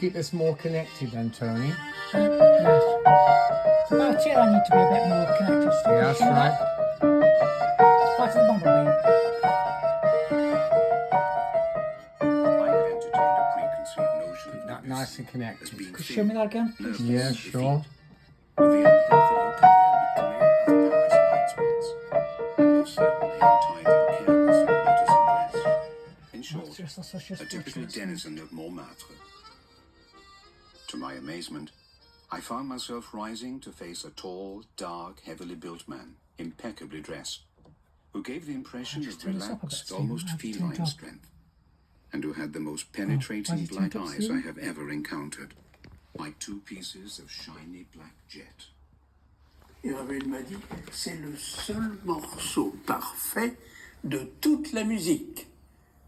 keep this more connected then, Tony? Yes. So about here I need to be a bit more connected. So Yeah, that's right. Back to the bumblebee. I have entertained a preconceived notion of That Debussy nice and connected. as being Could you show me that again, please? Yeah, sure. With the unhealthy look of the habitué of Paris night spots, and most certainly untidy or careless in matters of dress. In short, That's just a typical denizen of Montmartre. To my amazement, I found myself rising to face a tall, dark, heavily built man, impeccably dressed, who gave the impression of relaxed, almost feline strength, and who had the most penetrating black eyes I have ever encountered, like two pieces of shiny black jet. Et Ravel m'a dit, c'est le seul morceau parfait de toute la musique.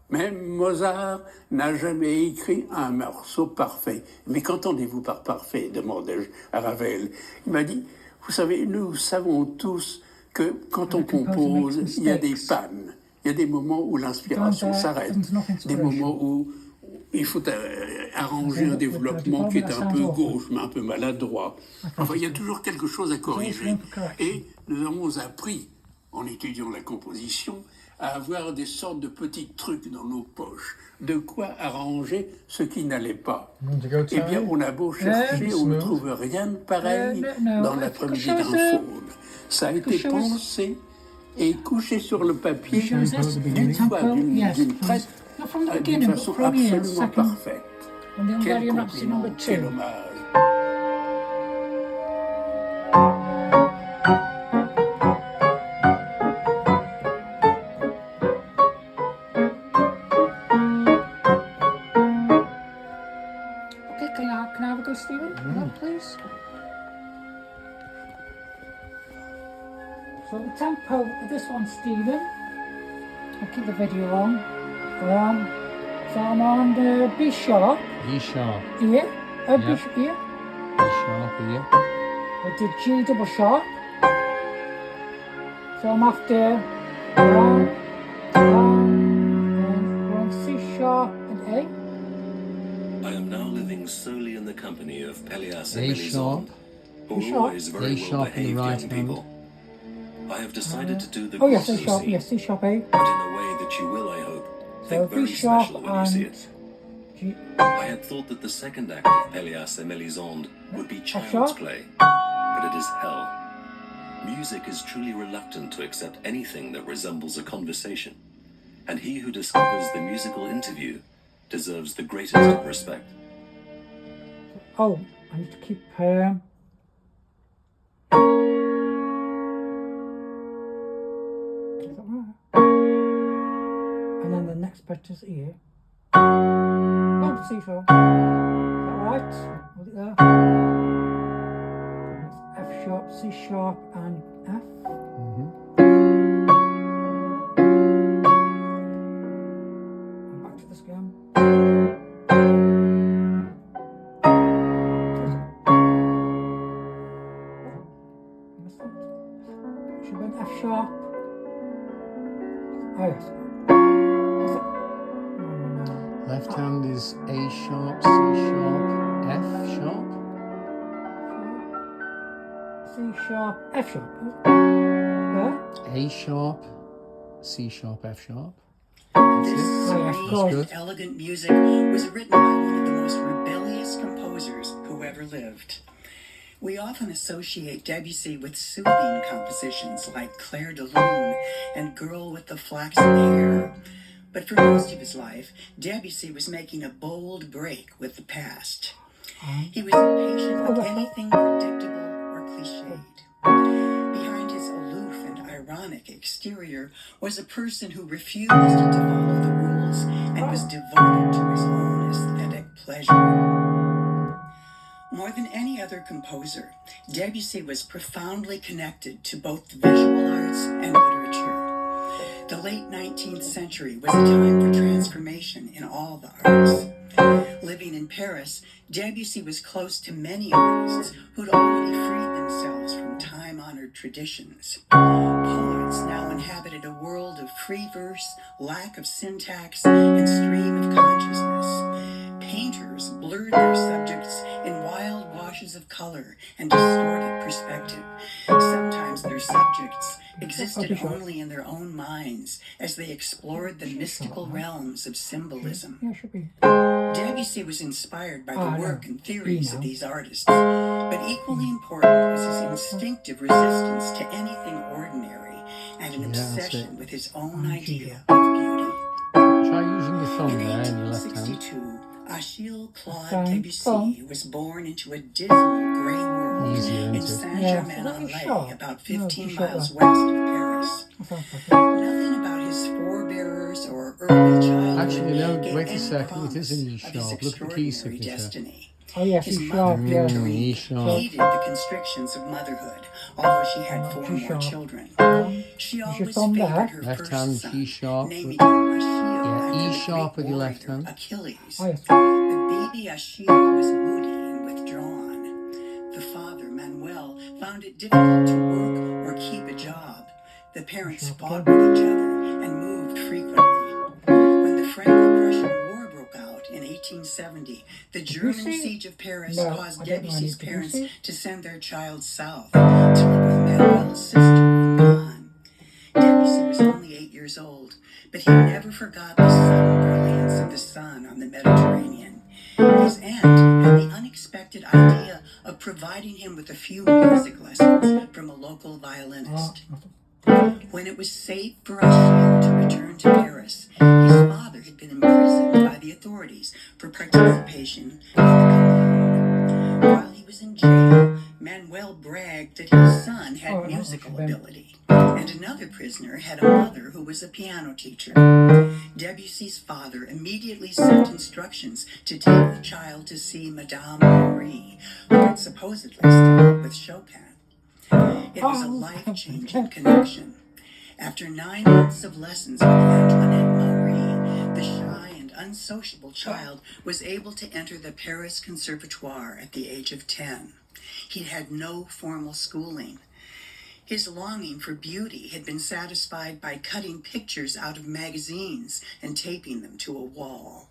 Même Mozart n'a jamais écrit un morceau parfait. Mais qu'entendez-vous par parfait, demandai-je à Ravel. Il m'a dit, vous savez, nous savons tous que quand on compose, il y a des pannes. Il y a des moments où l'inspiration s'arrête, des moments où il faut arranger un développement qui est un peu gauche, mais un peu maladroit. Enfin, il y a toujours quelque chose à corriger. Et nous avons appris, en étudiant la composition, à avoir des sortes de petits trucs dans nos poches, de quoi arranger ce qui n'allait pas. Eh bien, on a beau chercher, on ne trouve rien de pareil dans l'après-midi d'un faune. Ça a été pensé et couché sur le papier d'une fois, d'une traite, d'une façon absolument parfaite. Quel compliment, quel hommage. Okay, can I have a go, Stephen? No, please. So the tempo of this one, Stephen, I'll keep the video on. So I'm on the B sharp. E sharp. Here. Yeah. B here. E sharp here. I did G double sharp. So I'm after and we're on C sharp and A. I am now living solely in the company of Pelias and A sharp. Melisande, who are always very A well sharp in the behaved right young hand. people. I have decided to do the Oh yes, C grosso sharp. scene, Yes, C sharp A. but in a way that you will, I hope, So think B very sharp special when you see and it. G. I had thought that the second act of Pelias and Melisande would be child's sharp? play, but it is hell. Music is truly reluctant to accept anything that resembles a conversation, and he who discovers the musical interview deserves the greatest of respect. Oh, I need to keep is that right? And then the next bit is here. Oh, C sharp. Is that right? Hold it there. It's F sharp, C sharp, and F. And back to this again. Should have been F sharp. Oh yes. Left hand is A sharp, C sharp, F sharp. C sharp, F sharp. A sharp, C sharp, F sharp. This serene, elegant music was written by one of the most rebellious composers who ever lived. We often associate Debussy with soothing compositions like Clair de Lune and Girl with the Flaxen Hair. But for most of his life, Debussy was making a bold break with the past. He was impatient with anything predictable or cliched. Behind his aloof and ironic exterior was a person who refused to follow the rules and was devoted to his own aesthetic pleasure. More than any other composer, Debussy was profoundly connected to both the visual arts and literature. The late 19th century was a time for transformation in all the arts. Living in Paris, Debussy was close to many artists who'd already freed themselves from time-honored traditions. Poets now inhabited a world of free verse, lack of syntax, and stream of consciousness. Painters blurred blurred their subjects in wild washes of color and distorted perspective. Sometimes their subjects existed only in their own minds as they explored the mystical realms of symbolism. Yeah, should be. Debussy was inspired by the work and theories of these artists, but equally important was his instinctive resistance to anything ordinary and an obsession with his own idea of beauty. Try using your thumb In there in your left hand. 1862, Achille Claude Debussy was born into a dismal grey world Easier, in isn't it? Saint-Germain-en-Laye, about 15 miles west of Paris. Nothing about his forebearers or early childhood Actually, no, gave wait a any second, it is an promise E of his sharp. Look at the key extraordinary signature. destiny. Oh yes, His he's mother, sharp, yeah. E Victorine, sharp. hated the constrictions of motherhood, although she had 4 more sharp. children. She your always thumb there? favored her Left first hand, son, G sharp. naming him Achille Yeah, after E the sharp Greek with your left warrior hand. Achilles. Oh yes. But baby Achille was moody and withdrawn. The father, Manuel, found it difficult to work or keep a job. The parents fought with each other and moved frequently. When the Franco-Prussian War broke out in 1870, the German siege of Paris caused Debussy's parents to send their child south to live with Manuel's sister in Milan. Debussy was only 8 years old, but he never forgot the sudden brilliance of the sun on the Mediterranean. His aunt had the unexpected idea of providing him with a few music lessons from a local violinist. When it was safe for Achille to return to Paris, his father had been imprisoned by the authorities for participation in the Commune. While he was in jail, Manuel bragged that his son had musical ability, and another prisoner had a mother who was a piano teacher. Debussy's father immediately sent instructions to take the child to see Madame Amore, who had supposedly studied with Chopin. It was a life-changing connection. After 9 months of lessons with Antoinette Marie, the shy and unsociable child was able to enter the Paris Conservatoire at the age of 10. He'd had no formal schooling. His longing for beauty had been satisfied by cutting pictures out of magazines and taping them to a wall.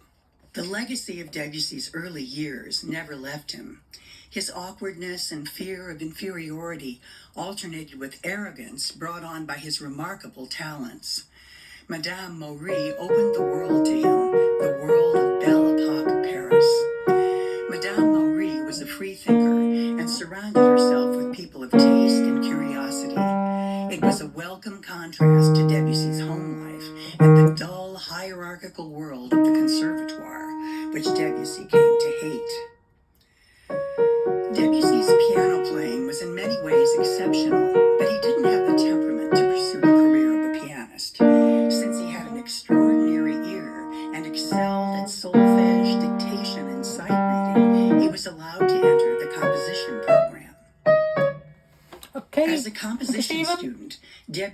The legacy of Debussy's early years never left him. His awkwardness and fear of inferiority alternated with arrogance brought on by his remarkable talents. Madame Marie opened the world to him, the world of Belle Epoque Paris. Madame Marie was a free thinker and surrounded herself with people of taste and curiosity. It was a welcome contrast to Debussy's home life and the dull, hierarchical world of the Conservatoire, which Debussy came to hate. Debussy's piano playing was in many ways exceptional, but he didn't have the temperament to pursue the career of a pianist. Since he had an extraordinary ear and excelled at solfege, dictation, and sight reading, he was allowed to enter the composition program. Okay. As a composition student, Debussy